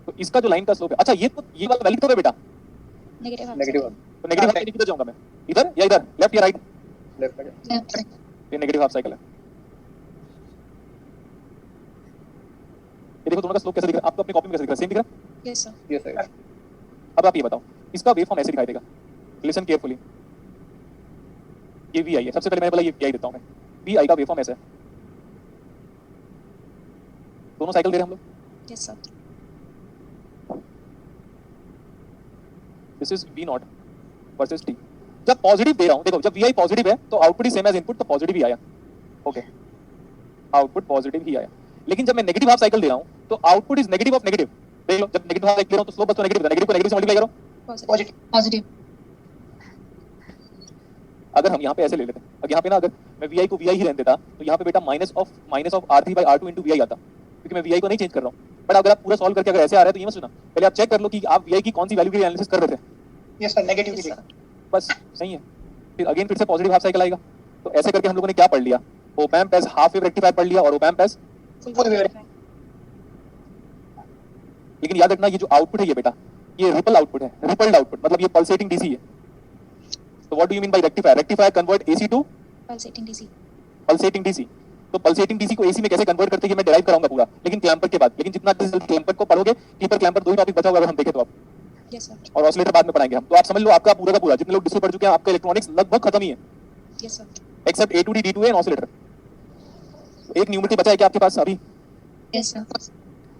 S1: तो इसका जो लाइन का स्लोप है, अच्छा ये तो ये वाला वैलिड तो है बेटा,
S3: नेगेटिव हाफ
S2: नेगेटिव
S3: साइकिल।
S1: तो नेगेटिव हाफ साइकिल किधर जाऊंगा मैं, इधर या इधर, लेफ्ट या राइट,
S2: लेफ्ट में,
S3: लेफ्ट।
S1: ये नेगेटिव हाफ साइकिल है, ये देखो दोनों का स्लोप कैसा दिख रहा है आपको, अपनी कॉपी में कैसा दिख रहा है, सेम दिख रहा है,
S3: यस सर।
S2: यस सर,
S1: अब आप ये बताओ इसका वेव फॉर्म ऐसे दिखाई देगा, लिसन केयरफुली, ये VI है, सबसे पहले मैंने बोला ये VI देता हूं मैं, VI का वेव फॉर्म ऐसा है, दोनों साइकिल दे रहे हैं हम लोग,
S3: yes sir.
S1: This is V0 versus T, जब पॉजिटिव दे रहा हूं, देखो जब VI पॉजिटिव है तो output is same as input, तो पॉजिटिव ही आया, ओके आउटपुट पॉजिटिव ही आया, लेकिन जब मैं नेगेटिव हाफ साइकिल दे रहा हूं तो output is negative of negative, देख लो जब नेगेटिव हाफ साइकिल दे रहा हूं तो स्लोप बस तो नेगेटिव है, नेगेटिव को नेगेटिव से मल्टीप्लाई करो,
S3: पॉजिटिव। पॉजिटिव।
S1: अगर हम यहाँ पे ऐसे ले लेते, अगर यहाँ पे ना अगर मैं VI को VI ही रहने देता तो यहाँ पे बेटा minus of R3 by R2 into VI आता, क्योंकि मैं VI को नहीं चेंज कर रहा हूँ, बट अगर आप पूरा सॉल्व करके अगर ऐसे आ रहा है तो ये मत सुना, पहले आप चेक कर लो कि आप VI की कौन सी वैल्यू के लिए एनालिसिस कर रहे थे,
S2: यस सर, नेगेटिव
S3: यस
S2: की,
S3: सर।
S1: बस सही है, फिर अगेन फिर से पॉजिटिव हाफ साइकिल आएगा, तो ऐसे करके हम लोगों ने क्या पढ़ लिया, op amp as half wave rectifier पढ़ लिया और ओपैम्प एज,
S3: फुल वेव।
S1: लेकिन याद रखना ये जो आउटपुट है ये बेटा ये रिपल आउटपुट है, रिपल्ड आउटपुट मतलब ये पल्सेटिंग डीसी है, तो what do you mean by rectifier, rectifier convert AC to
S3: pulsating DC.
S1: Pulsating DC, तो पल्सेटिंग डीसी को एसी में कैसे कन्वर्ट करते हैं ये मैं डिराइव कराऊंगा पूरा, लेकिन क्लैंपर के बाद, लेकिन जितना क्लैंपर को पढ़ोगे कीपर क्लैंपर दो ही टॉपिक बचा होगा अगर हम देखें तो आप,
S3: यस सर।
S1: और ऑसिलेटर बाद में पढ़ाएंगे हम, तो आप समझ लो आपका पूरा का पूरा जितने लोग डिस्प्ले पढ़ चुके हैं आपका इलेक्ट्रॉनिक्स लगभग खत्म ही है,
S3: yes sir.
S1: Except A2D D2A and oscillator. एक न्यूमेरिकल बचा है क्या आपके पास अभी?
S3: Yes, sir.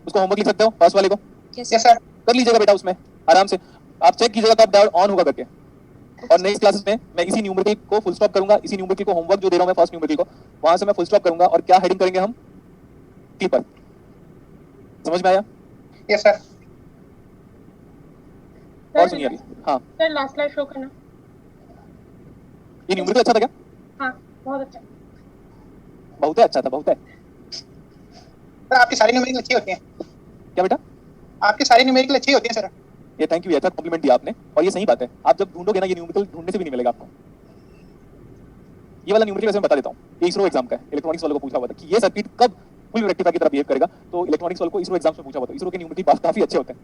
S1: उसको होमवर्क लिख सकते हो फर्स्ट वाले को,
S3: Yes,
S2: यस
S3: sir.
S2: सर
S1: कर लीजिएगा बेटा उसमें आराम से। आप चेक कीजिएगा कब डायोड ऑन होगा करके। और नेक्स्ट क्लासेस में मैं इसी न्यूमेरिकल को फुल स्टॉप करूंगा, इसी न्यूमेरिकल को होमवर्क जो दे रहा हूं मैं फर्स्ट न्यूमेरिकल को, वहां से मैं फुल स्टॉप करूंगा। और क्या हेडिंग करेंगे हम? क्लिपर। समझ में आया?
S2: यस सर
S1: और सुनिए अभी। हाँ,
S6: सर लास्ट लाइव शो करना।
S1: ये न्यूमेरिकल अच्छा था क्या?
S6: हाँ बहुत अच्छा।
S1: बहुत है, अच्छा था, बहुत है।
S2: सर आपकी सारी न्यूमेरिकल अच्छी होती हैं,
S1: क्या बेटा?
S2: आपकी सारी न्यूमेरिकल अच्छी होती हैं सर।
S1: ये थैंक यू, अच्छा कॉम्प्लीमेंट दिया आपने। और ये सही बात है, आप जब ढूंढोगे ना ये न्यूमेरिकल ढूंढने से भी नहीं मिलेगा आपको। ये वाला न्यूमेरिकल वैसे मैं बता देता हूँ, ये इसरो एग्जाम का है। इलेक्ट्रॉनिक्स वालों को पूछा हुआ था कि ये सर्किट कब फुल रेक्टिफायर की तरह बिहेव करेगा, तो इलेक्ट्रॉनिक्स वालों को इसरो एग्जाम में पूछा हुआ था। इसरो के न्यूमेरिकल काफी अच्छे होते हैं।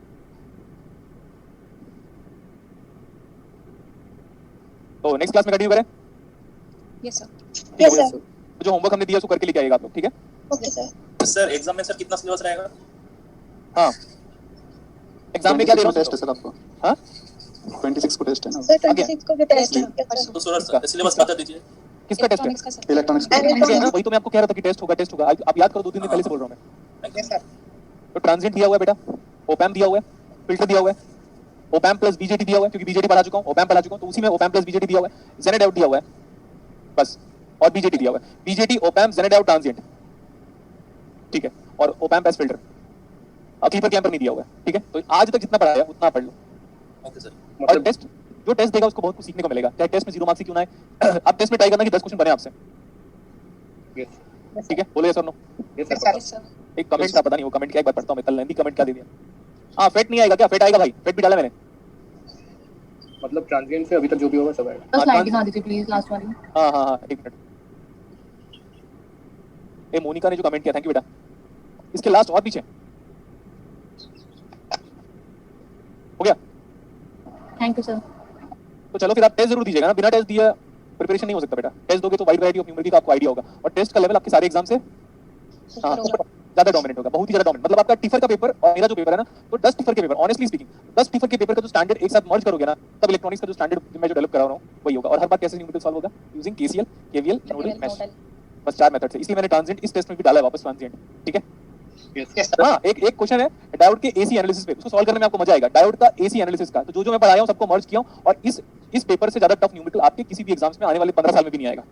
S1: तो नेक्स्ट क्लास में कंटिन्यू करें।
S3: Yes, sir.
S2: यस सर
S1: तो जो होमवर्क हमने दिया उसको करके लेके आएगा आप लोग, ठीक है?
S3: Okay, sir.
S5: सर एग्जाम में सर कितना सिलेबस रहेगा?
S1: हाँ, एग्जाम में क्या दे रहा हूँ
S7: टेस्ट है सर आपको?
S1: हाँ?
S7: 26 को टेस्ट है ना?
S3: Sir,
S1: Again.
S3: 26 को भी टेस्ट है।
S5: तो सर सिलेबस बता दीजिए।
S1: किसका टेस्ट है?
S3: Electronics का, sir.
S7: इलेक्ट्रॉनिक्स
S1: वही तो मैं आपको कह रहा था कि टेस्ट होगा, टेस्ट होगा। आप याद करो, 2-3 दिन पहले से बोल रहा हूँ मैं।
S2: यस सर
S1: तो ट्रांजिएंट दिया हुआ है बेटा, ओपैम्प दिया हुआ है, फिल्टर दिया हुआ है, ओपैम्प प्लस बीजेटी दिया हुआ है, क्योंकि बीजेटी पढ़ा चुका हूँ, ओपैम्प पढ़ा चुका हूँ, तो उसी में ओपैम्प प्लस बीजेटी दिया हुआ है, जेनेड आउट दिया हुआ है बस, और बीजेटी दिया हुआ है। बीजेटी, ओपैम्प, जेनेड आउट, ट्रांजिएंट, ठीक है, और ओपैम्प एज फिल्टर। अब क्लीपर क्लैंपर नहीं दिया हुआ है, ठीक है? तो आज तक जितना पढ़ा है उतना पढ़ लो।
S5: Okay sir.
S1: और टेस्ट, जो टेस्ट देगा उसको बहुत कुछ सीखने को मिलेगा, चाहे टेस्ट में 0 मार्क्स ही क्यों ना आए। अब टेस्ट में ट्राई करना कि 10 क्वेश्चन बने आपसे, ठीक है? बोलो यस और no.
S2: Yes sir
S3: Yes, sir.
S1: एक कमेंट था, पता नहीं वो कमेंट क्या, एक बार पढ़ता हूं मैं, कल लेंदी कमेंट क्या दे दिया। हाँ, फेट नहीं आएगा क्या? फेट आएगा भाई, फेट भी डाला मैंने।
S7: मतलब ट्रांजिएंट से अभी तक जो भी होगा सब आएगा।
S3: बस
S1: हाँ,
S3: लाइट दिखा दीजिए प्लीज लास्ट वाली।
S1: हाँ हाँ हाँ, एक मिनट। ए मोनिका ने जो कमेंट किया, थैंक यू बेटा। इसके लास्ट और पीछे हो गया।
S3: Thank you sir.
S1: तो चलो फिर आप टेस्ट जरूर दीजिएगा ना, बिना टेस्ट दिए प्रिपरेशन नहीं हो सकता बेटा। टेस्ट दोगे तो वाइड वैरायटी ऑफ न्यूमेरिकल का आपको आइडिया होगा, और टेस्ट का लेवल आपके सारे एग्जाम से हाँ ज्यादा डोमिनेट होगा, बहुत ही ज्यादा डोमिनेट। मतलब आपका टिफर का पेपर और मेरा जो पेपर है ना, तो 10 टिफर के पेपर, ऑनेस्टली स्पीकिंग 10 टिफर के पेपर का जो स्टैंडर्ड एक साथ मर्ज करोगे ना, तब इलेक्ट्रॉनिक्स का जो स्टैंडर्ड मैं जो डेवलप करा रहा हूँ वही होगा। और हर बार कैसे न्यूमेरिकल सॉल्व होगा? Using KCL, KVL, nodal, mesh, बस 4 मेथड से। इसलिए मैंने ट्रांजिएंट इस टेस्ट में भी डाला है वापस, ट्रांजिएंट, ठीक है?
S2: यस सर
S1: हाँ, एक क्वेश्चन है डायोड के एसी एनालिसिस पे, उसको सॉल्व करने में आपको मजा आएगा। डायोड का एसी एनालिसिस का, तो जो मैं पढ़ाया हूँ सबको मर्ज किया हूँ, और इस पेपर से ज्यादा टफ न्यूमेरिकल आपके किसी भी एग्जाम्स में आने वाले 15 साल में भी नहीं आएगा।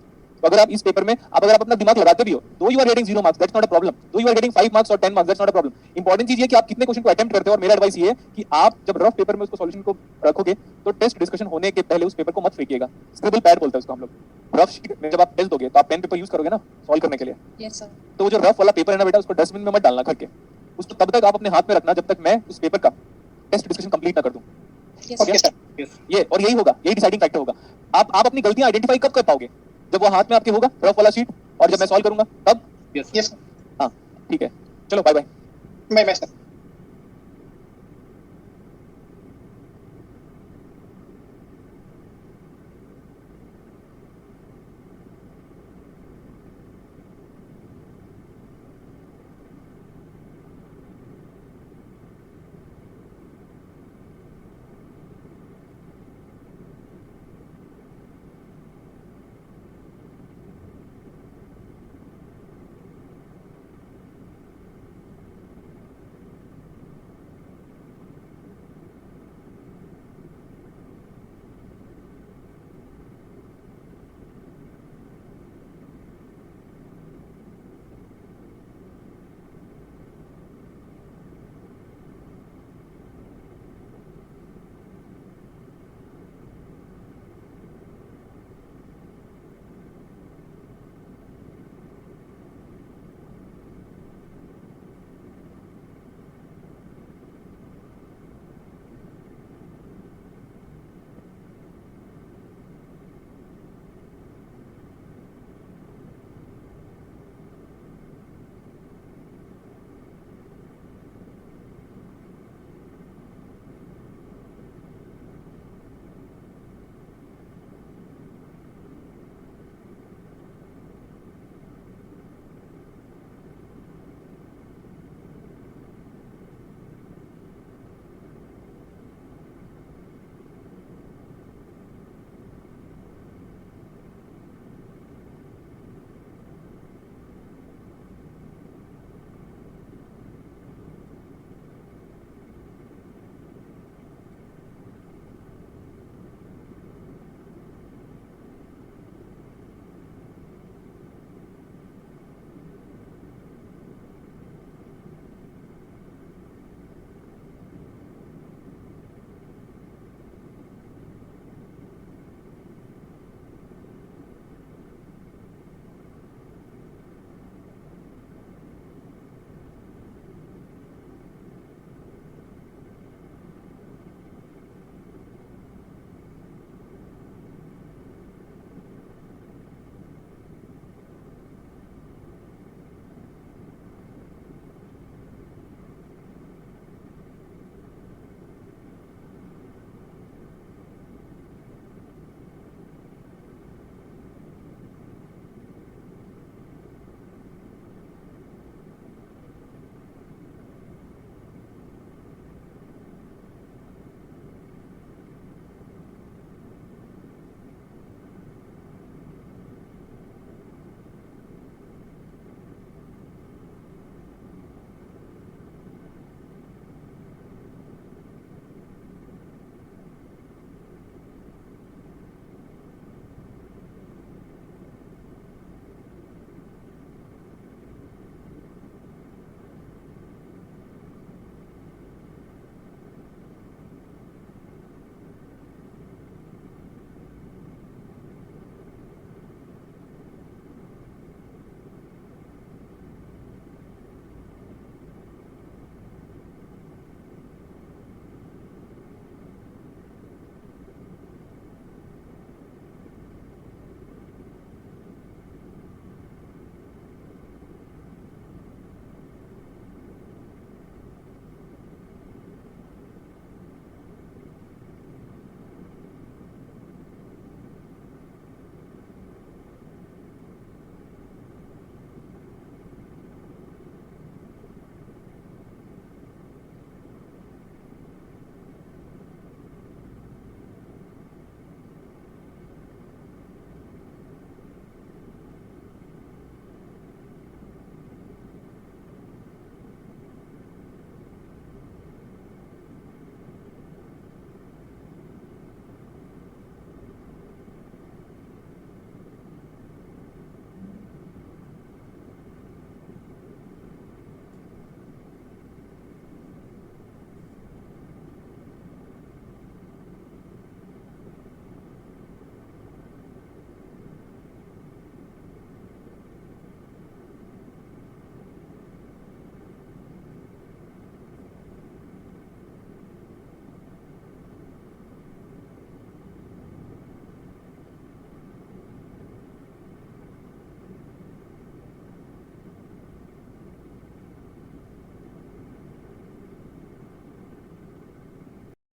S1: तो अगर आप इस पेपर में अगर आप अपना दिमाग लगाते भी हो, though you are getting 0 marks, that's not a problem. Though you are getting 5 marks और 10 marks, that's not a problem. Important चीज ये कि आप कितने क्वेश्चन को अटेम्प्ट करते हो। और मेरा एडवाइस ये है कि आप जब रफ पेपर में उसको सॉल्यूशन को रखोगे तो टेस्ट डिस्कशन होने के पहले उस पेपर को मत फेंकिएगा। स्क्रिबल पैड बोलते हैं उसको हम लोग। रफ शीट में जब आप टेस्ट दोगे तो आप पेन पेपर यूज करोगे ना सॉल्व करने के लिए,
S3: यस सर।
S1: तो वो जो रफ वाला पेपर है ना बेटा, उसको डस्टबिन में मत डालना घर के, उसको तब तक आप अपने हाथ में रखना जब तक मैं उस पेपर का टेस्ट डिस्कशन कंप्लीट ना कर दूं।
S3: Yes
S2: okay
S3: sir.
S2: सर
S1: ये और यही होगा, यही डिसाइडिंग फैक्टर होगा। आप अपनी गलतियां आइडेंटिफाई कब कर पाओगे? जब वो हाथ में आपके होगा रफ वाला शीट, और जब मैं सॉल्व करूंगा तब।
S2: यस
S1: हाँ ठीक है, चलो bye bye.
S2: Bye bye sir.